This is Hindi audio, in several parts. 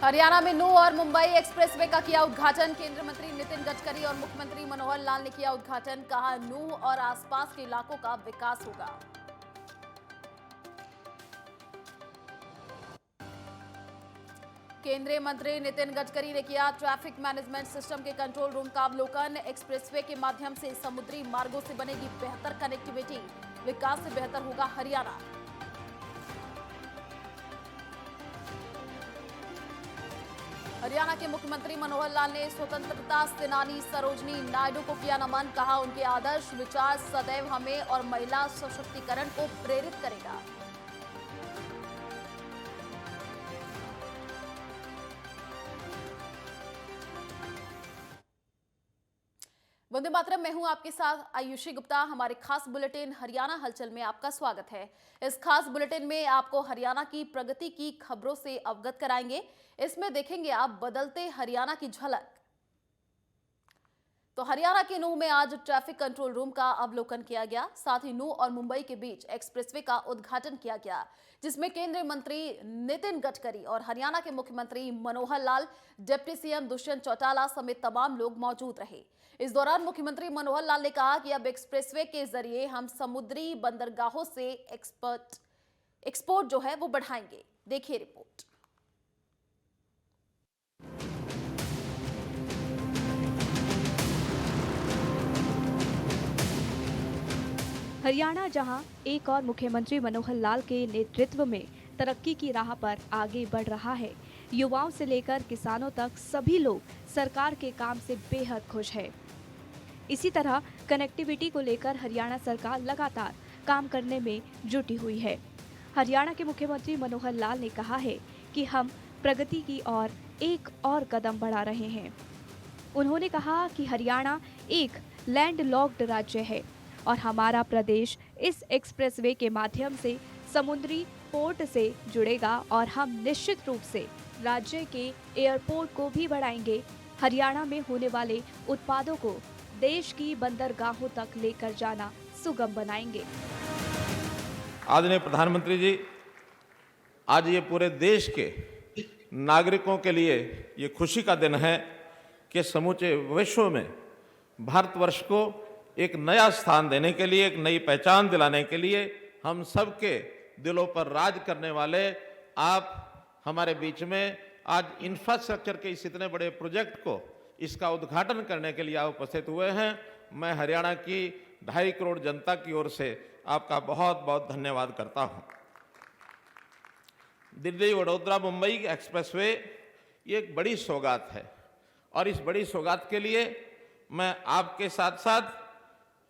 हरियाणा में नूह और मुंबई एक्सप्रेसवे का किया उद्घाटन। केंद्रीय मंत्री नितिन गडकरी और मुख्यमंत्री मनोहर लाल ने किया उद्घाटन। कहा, नूह और आसपास के इलाकों का विकास होगा। केंद्रीय मंत्री नितिन गडकरी ने किया ट्रैफिक मैनेजमेंट सिस्टम के कंट्रोल रूम का अवलोकन। एक्सप्रेसवे के माध्यम से समुद्री मार्गों से बनेगी बेहतर कनेक्टिविटी। विकास से बेहतर होगा हरियाणा। हरियाणा के मुख्यमंत्री मनोहर लाल ने स्वतंत्रता सेनानी सरोजनी नायडू को किया नमन। कहा, उनके आदर्श विचार सदैव हमें और महिला सशक्तिकरण को प्रेरित करेगा। वंदे मातरम, मैं हूं आपके साथ आयुषी गुप्ता। हमारे खास बुलेटिन हरियाणा हलचल में आपका स्वागत है। इस खास बुलेटिन में आपको हरियाणा की प्रगति की खबरों से अवगत कराएंगे। इसमें देखेंगे आप बदलते हरियाणा की झलक। तो हरियाणा के नूह में आज ट्रैफिक कंट्रोल रूम का अवलोकन किया गया। साथ ही नूह और मुंबई के बीच एक्सप्रेसवे का उद्घाटन किया गया, जिसमें केंद्रीय मंत्री नितिन गडकरी और हरियाणा के मुख्यमंत्री मनोहर लाल, डिप्टी सीएम दुष्यंत चौटाला समेत तमाम लोग मौजूद रहे। इस दौरान मुख्यमंत्री मनोहर लाल ने कहा कि अब एक्सप्रेसवे के जरिए हम समुद्री बंदरगाहों से एक्सपोर्ट जो है वो बढ़ाएंगे। देखिए रिपोर्ट। हरियाणा जहां एक और मुख्यमंत्री मनोहर लाल के नेतृत्व में तरक्की की राह पर आगे बढ़ रहा है, युवाओं से लेकर किसानों तक सभी लोग सरकार के काम से बेहद खुश है। इसी तरह कनेक्टिविटी को लेकर हरियाणा सरकार लगातार काम करने में जुटी हुई है। हरियाणा के मुख्यमंत्री मनोहर लाल ने कहा है कि हम प्रगति की ओर एक और कदम बढ़ा रहे हैं। उन्होंने कहा कि हरियाणा एक लैंडलॉक्ड राज्य है और हमारा प्रदेश इस एक्सप्रेसवे के माध्यम से समुद्री पोर्ट से जुड़ेगा और हम निश्चित रूप से राज्य के एयरपोर्ट को भी बढ़ाएंगे। हरियाणा में होने वाले उत्पादों को देश की बंदरगाहों तक लेकर जाना सुगम बनाएंगे। आदरणीय प्रधानमंत्री जी, आज ये पूरे देश के नागरिकों के लिए ये खुशी का दिन है कि समूचे विश्व में भारतवर्ष को एक नया स्थान देने के लिए, एक नई पहचान दिलाने के लिए हम सबके दिलों पर राज करने वाले आप हमारे बीच में आज इंफ्रास्ट्रक्चर के इस इतने बड़े प्रोजेक्ट को, इसका उद्घाटन करने के लिए आप उपस्थित हुए हैं। मैं हरियाणा की 2.5 करोड़ जनता की ओर से आपका बहुत बहुत धन्यवाद करता हूं। दिल्ली वडोदरा मुंबई एक्सप्रेसवे ये एक बड़ी सौगात है और इस बड़ी सौगात के लिए मैं आपके साथ साथ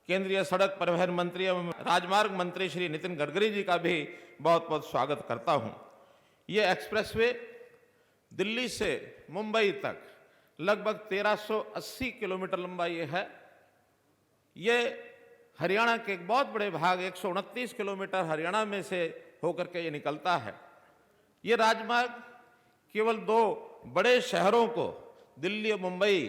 केंद्रीय सड़क परिवहन मंत्री एवं राजमार्ग मंत्री श्री नितिन गडकरी जी का भी बहुत बहुत स्वागत करता हूं। ये एक्सप्रेसवे दिल्ली से मुंबई तक लगभग 1380 किलोमीटर लंबा ये है। ये हरियाणा के एक बहुत बड़े भाग 129 किलोमीटर हरियाणा में से होकर के ये निकलता है। ये राजमार्ग केवल 2 बड़े शहरों को, दिल्ली और मुंबई,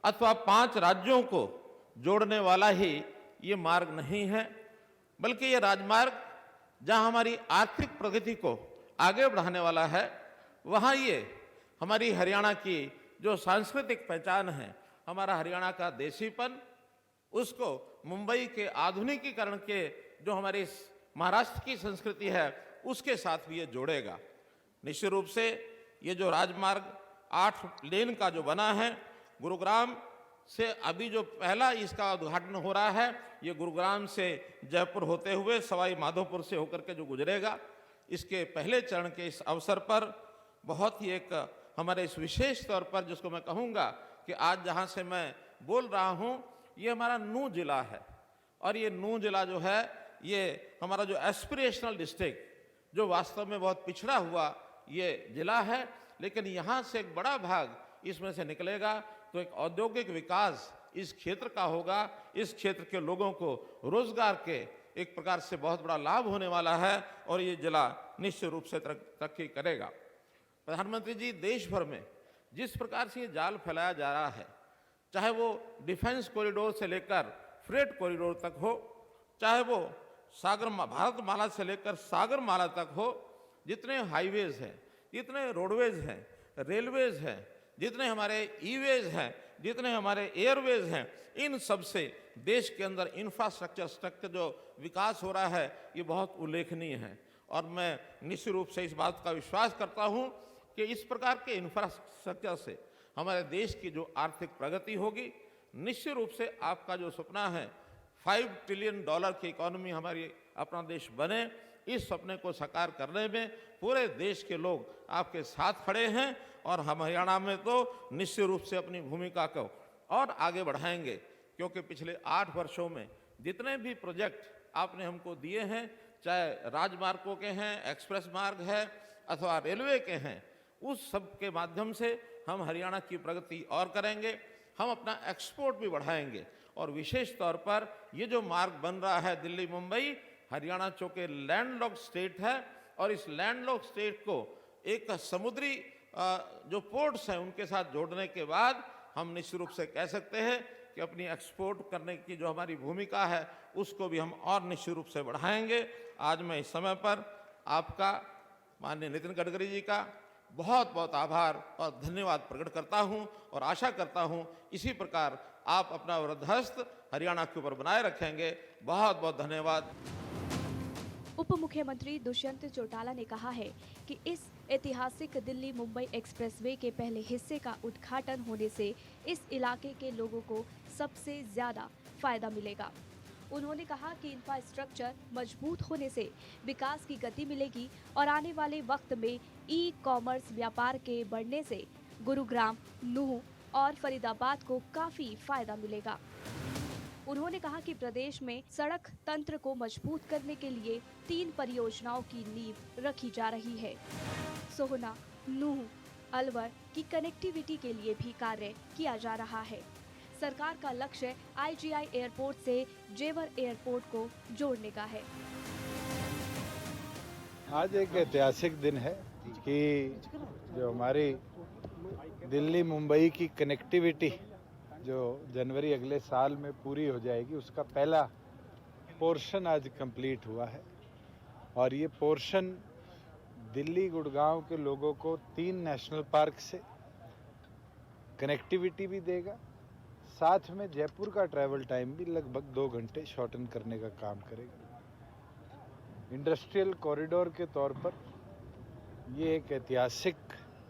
अथवा 5 राज्यों को जोड़ने वाला ही ये मार्ग नहीं है, बल्कि ये राजमार्ग जहां हमारी आर्थिक प्रगति को आगे बढ़ाने वाला है, वहां ये हमारी हरियाणा की जो सांस्कृतिक पहचान है, हमारा हरियाणा का देसीपन, उसको मुंबई के आधुनिकीकरण के जो हमारी महाराष्ट्र की संस्कृति है उसके साथ भी ये जोड़ेगा। निश्चित रूप से ये जो राजमार्ग 8 लेन का जो बना है, गुरुग्राम से अभी जो पहला इसका उद्घाटन हो रहा है, ये गुरुग्राम से जयपुर होते हुए सवाई माधोपुर से होकर के जो गुजरेगा, इसके पहले चरण के इस अवसर पर बहुत ही एक हमारे इस विशेष तौर पर, जिसको मैं कहूँगा कि आज जहाँ से मैं बोल रहा हूँ, ये हमारा नूह जिला है। और ये नूह जिला जो है, ये हमारा जो एस्पिरेशनल डिस्ट्रिक्ट, जो वास्तव में बहुत पिछड़ा हुआ ये जिला है, लेकिन यहाँ से एक बड़ा भाग इसमें से निकलेगा तो एक औद्योगिक विकास इस क्षेत्र का होगा। इस क्षेत्र के लोगों को रोजगार के एक प्रकार से बहुत बड़ा लाभ होने वाला है और ये जिला निश्चित रूप से तरक्की करेगा। प्रधानमंत्री जी, देश भर में जिस प्रकार से ये जाल फैलाया जा रहा है, चाहे वो डिफेंस कॉरिडोर से लेकर फ्रेट कॉरिडोर तक हो, चाहे वो भारतमाला से लेकर सागरमाला तक हो, जितने हाईवेज हैं, जितने रोडवेज हैं, रेलवेज हैं, जितने हमारे ईवेज हैं, जितने हमारे एयरवेज हैं, इन सब से देश के अंदर इंफ्रास्ट्रक्चर जो विकास हो रहा है ये बहुत उल्लेखनीय है। और मैं निश्चित रूप से इस बात का विश्वास करता हूँ कि इस प्रकार के इंफ्रास्ट्रक्चर से हमारे देश की जो आर्थिक प्रगति होगी, निश्चित रूप से आपका जो सपना है 5 ट्रिलियन डॉलर की इकोनॉमी हमारी अपना देश बने, इस सपने को साकार करने में पूरे देश के लोग आपके साथ खड़े हैं। और हम हरियाणा में तो निश्चित रूप से अपनी भूमिका को और आगे बढ़ाएंगे, क्योंकि पिछले 8 वर्षों में जितने भी प्रोजेक्ट आपने हमको दिए हैं, चाहे राजमार्गों के हैं, एक्सप्रेस मार्ग है अथवा रेलवे के हैं, उस सब के माध्यम से हम हरियाणा की प्रगति और करेंगे। हम अपना एक्सपोर्ट भी बढ़ाएंगे। और विशेष तौर पर ये जो मार्ग बन रहा है दिल्ली मुंबई, हरियाणा चूँकि लैंडलॉक्ड स्टेट है और इस लैंडलॉक्ड स्टेट को एक समुद्री जो पोर्ट्स हैं उनके साथ जोड़ने के बाद हम निश्चित रूप से कह सकते हैं कि अपनी एक्सपोर्ट करने की जो हमारी भूमिका है उसको भी हम और निश्चित रूप से बढ़ाएंगे। आज मैं इस समय पर आपका माननीय नितिन गडकरी जी का बहुत बहुत आभार और धन्यवाद प्रकट करता हूं और आशा करता हूं इसी प्रकार आप अपना वृद्धहस्त हरियाणा के ऊपर बनाए रखेंगे। बहुत बहुत धन्यवाद। उप मुख्यमंत्री दुष्यंत चौटाला ने कहा है कि इस ऐतिहासिक दिल्ली मुंबई एक्सप्रेसवे के पहले हिस्से का उद्घाटन होने से इस इलाके के लोगों को सबसे ज्यादा फायदा मिलेगा। उन्होंने कहा कि इंफ्रास्ट्रक्चर मजबूत होने से विकास की गति मिलेगी और आने वाले वक्त में ई कॉमर्स व्यापार के बढ़ने से गुरुग्राम, नूह और फरीदाबाद को काफी फायदा मिलेगा। उन्होंने कहा कि प्रदेश में सड़क तंत्र को मजबूत करने के लिए 3 परियोजनाओं की नींव रखी जा रही है। सोहना, नूह, अलवर की कनेक्टिविटी के लिए भी कार्य किया जा रहा है। सरकार का लक्ष्य आईजीआई एयरपोर्ट से जेवर एयरपोर्ट को जोड़ने का है। आज एक ऐतिहासिक दिन है कि जो हमारी दिल्ली मुंबई की कनेक्टिविटी जो जनवरी अगले साल में पूरी हो जाएगी, उसका पहला पोर्शन आज कंप्लीट हुआ है। और ये पोर्शन दिल्ली गुड़गांव के लोगों को 3 नेशनल पार्क से कनेक्टिविटी भी देगा, साथ में जयपुर का ट्रैवल टाइम भी लगभग 2 घंटे शॉर्टन करने का काम करेगा। इंडस्ट्रियल कॉरिडोर के तौर पर ये एक ऐतिहासिक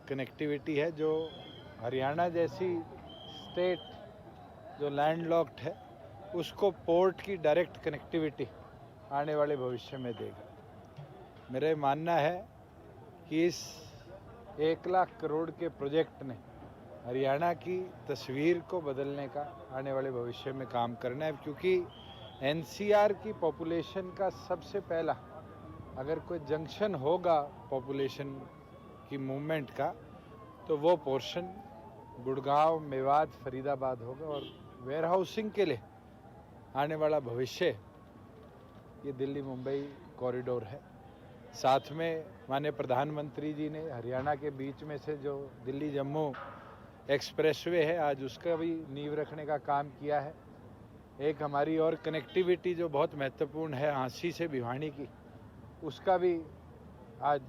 कनेक्टिविटी है जो हरियाणा जैसी स्टेट जो लैंडलॉक्ड है उसको पोर्ट की डायरेक्ट कनेक्टिविटी आने वाले भविष्य में देगा। मेरा मानना है कि इस 1 लाख करोड़ के प्रोजेक्ट ने हरियाणा की तस्वीर को बदलने का आने वाले भविष्य में काम करना है, क्योंकि एनसीआर की पॉपुलेशन का सबसे पहला अगर कोई जंक्शन होगा पॉपुलेशन की मूवमेंट का तो वो पोर्शन गुड़गांव, मेवात, फरीदाबाद होगा। और वेयर हाउसिंग के लिए आने वाला भविष्य ये दिल्ली मुंबई कॉरिडोर है। साथ में माननीय प्रधानमंत्री जी ने हरियाणा के बीच में से जो दिल्ली जम्मू एक्सप्रेसवे है आज उसका भी नींव रखने का काम किया है। एक हमारी और कनेक्टिविटी जो बहुत महत्वपूर्ण है हांसी से भिवानी की, उसका भी आज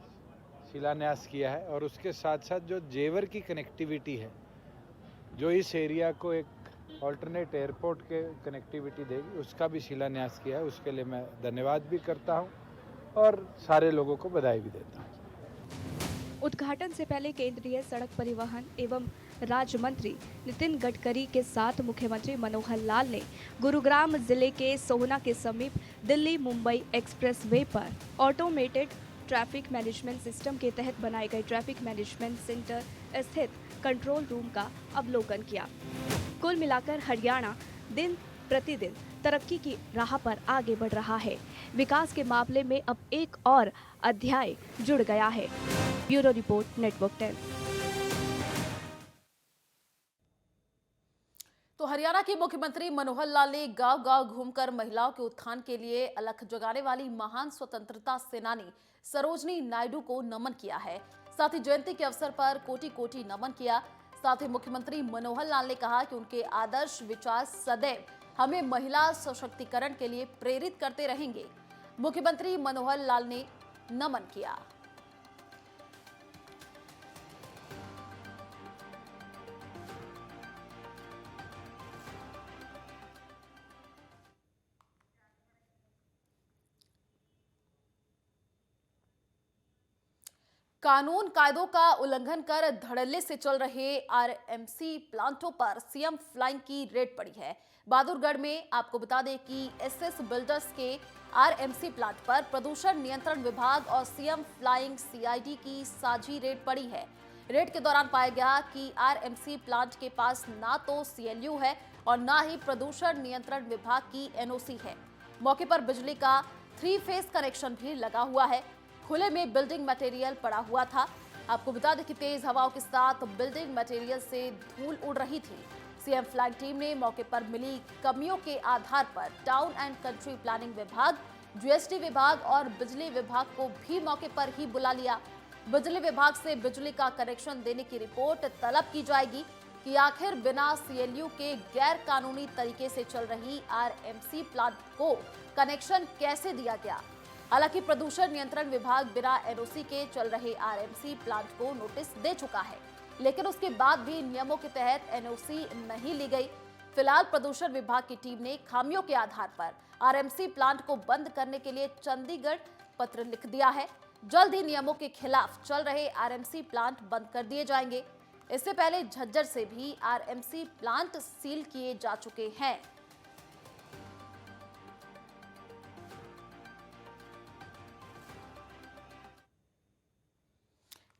शिलान्यास किया है। और उसके साथ साथ जो जेवर की कनेक्टिविटी है जो इस एरिया को एक ऑल्टरनेट एयरपोर्ट के कनेक्टिविटी देगी, उसका भी शिलान्यास किया है। उसके लिए मैं धन्यवाद भी करता हूं और सारे लोगों को बधाई भी देता हूं। उद्घाटन से पहले केंद्रीय सड़क परिवहन एवं राज्य मंत्री नितिन गडकरी के साथ मुख्यमंत्री मनोहर लाल ने गुरुग्राम जिले के सोहना के समीप दिल्ली मुंबई एक्सप्रेसवे पर ऑटोमेटेड ट्रैफिक मैनेजमेंट सिस्टम के तहत बनाए गए ट्रैफिक मैनेजमेंट सेंटर स्थित कंट्रोल रूम का अवलोकन किया। कुल मिलाकर हरियाणा दिन प्रतिदिन तरक्की की राह पर आगे बढ़ रहा है। विकास के मामले में अब एक और अध्याय जुड़ गया है। Bureau report, network 10। तो हरियाणा के मुख्यमंत्री मनोहर लाल ने गांव-गांव घूमकर महिलाओं के उत्थान के लिए अलख जगाने वाली महान स्वतंत्रता सेनानी सरोजनी नायडू को नमन किया है। साथ ही जयंती के अवसर पर कोटि-कोटि नमन किया। साथ ही मुख्यमंत्री मनोहर लाल ने कहा कि उनके आदर्श विचार सदैव हमें महिला सशक्तिकरण के लिए प्रेरित करते रहेंगे। मुख्यमंत्री मनोहर लाल ने नमन किया। कानून कायदों का उल्लंघन कर धड़ल्ले से चल रहे आरएमसी प्लांटों पर सीएम फ्लाइंग की रेड पड़ी है। बहादुरगढ़ में आपको बता दें कि एसएस बिल्डर्स के आरएमसी प्लांट पर प्रदूषण नियंत्रण विभाग और सीएम फ्लाइंग सीआईडी की साझी रेड पड़ी है। रेड के दौरान पाया गया कि आरएमसी प्लांट के पास ना तो सीएलयू है और ना ही प्रदूषण नियंत्रण विभाग की एनओसी है। मौके पर बिजली का 3 फेज कनेक्शन भी लगा हुआ है। खुले में बिल्डिंग मटेरियल पड़ा हुआ था। आपको बता दें कि तेज हवाओं के साथ बिल्डिंग मटेरियल से धूल उड़ रही थी। सीएम फ्लाइंग टीम ने मौके पर मिली कमियों के आधार पर टाउन एंड कंट्री प्लानिंग विभाग, जीएसटी विभाग और बिजली विभाग को भी मौके पर ही बुला लिया। बिजली विभाग से बिजली का कनेक्शन देने की रिपोर्ट तलब की जाएगी कि आखिर बिना सीएलयू के गैर कानूनी तरीके से चल रही आरएमसी प्लांट को कनेक्शन कैसे दिया गया। हालांकि प्रदूषण नियंत्रण विभाग बिना एनओसी के चल रहे आरएमसी प्लांट को नोटिस दे चुका है, लेकिन उसके बाद भी नियमों के तहत एनओसी नहीं ली गई। फिलहाल प्रदूषण विभाग की टीम ने खामियों के आधार पर आरएमसी प्लांट को बंद करने के लिए चंडीगढ़ पत्र लिख दिया है। जल्द ही नियमों के खिलाफ चल रहे आरएमसी प्लांट बंद कर दिए जाएंगे। इससे पहले झज्जर से भी आरएमसी प्लांट सील किए जा चुके हैं।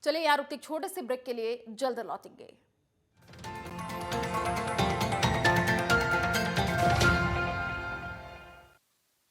चलिए यहाँ रुकते छोटे से ब्रेक के लिए जल्द लौटेंगे।